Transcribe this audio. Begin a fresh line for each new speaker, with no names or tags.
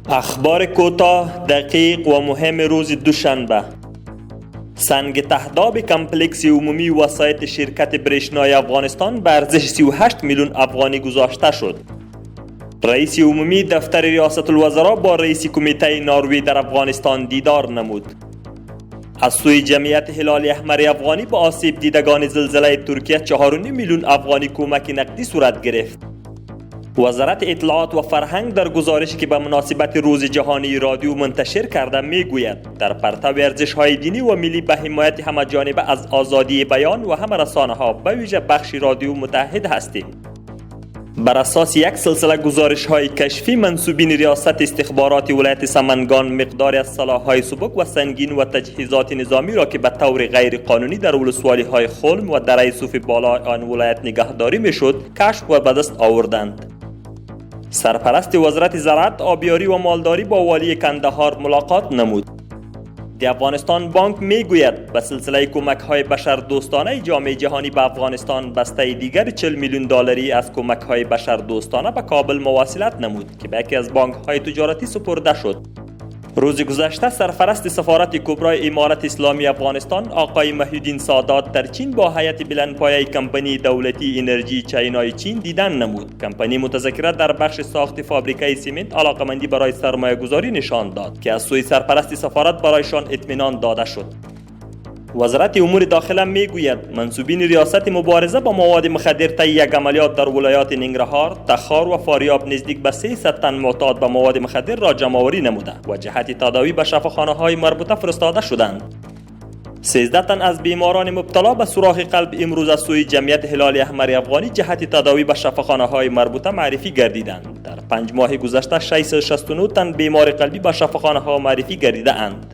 اخبار کوتاه، دقیق و مهم روز دوشنبه. سنگ تهداب کمپلکس عمومی وسایط شرکت برشنای افغانستان به ارزش 38 میلیون افغانی گذاشته شد. رئیس عمومی دفتر ریاست الوزراء با رئیس کمیته نروژ در افغانستان دیدار نمود. از سوی جمعیت هلال احمر افغانی به آسیب دیدگان زلزله ترکیه 4.5 میلیون افغانی کمک نقدی صورت گرفت. وزارت اطلاعات و فرهنگ در گزارشی که به مناسبت روز جهانی رادیو منتشر کرده میگوید در پرتو ارزش‌های دینی و ملی به حمایت همه‌جانبه از آزادی بیان و همه رسانه‌ها به ویژه بخش رادیو متحد هستیم. بر اساس یک سلسله گزارش‌های کشفی، منسوبین ریاست استخبارات ولایت سمنگان مقداری از سلاح‌های سبک و سنگین و تجهیزات نظامی را که به طور غیر قانونی در ولسوالی‌های خلم و دره صوف بالا آن ولایت نگهداری می‌شد، کشف و به دست آوردند. سرپرست وزارت زراعت، آبیاری و مالداری با والی کندهار ملاقات نمود. دی افغانستان بانک میگوید به سلسله کمک‌های بشردوستانه جامعه جهانی به افغانستان بسته دیگر 40 میلیون دلاری از کمک‌های بشردوستانه به کابل مواصلت نمود که به یکی از بانک‌های تجارتی سپرده شد. روز گذشته سرپرست سفارت کبرای امارت اسلامی افغانستان آقای محی‌الدین سادات در چین با هیئت بلندپایه کمپانی دولتی انرژی چینای چین دیدن نمود. کمپانی متذکره در بخش ساخت فابریکه سیمنت علاقمندی برای سرمایه‌گذاری نشان داد که از سوی سرپرست سفارت برایشان اطمینان داده شد. وزارت امور داخله میگوید منسوبین ریاست مبارزه با مواد مخدر طی یک عملیات در ولایات ننگرهار، تخار و فاریاب نزدیک به 300 تن معتاد به مواد مخدر را جمع‌آوری نموده و جهت تداوی به شفاخانه‌های مربوطه فرستاده شدند. 13 تن از بیماران مبتلا به سوراخ قلب امروز از سوی جمعیت هلال احمر افغانی جهت تداوی به شفاخانه‌های مربوطه معرفی گردیدند. در 5 ماه گذشته 669 تن بیمار قلبی به شفاخانه‌ها معرفی گردیده اند.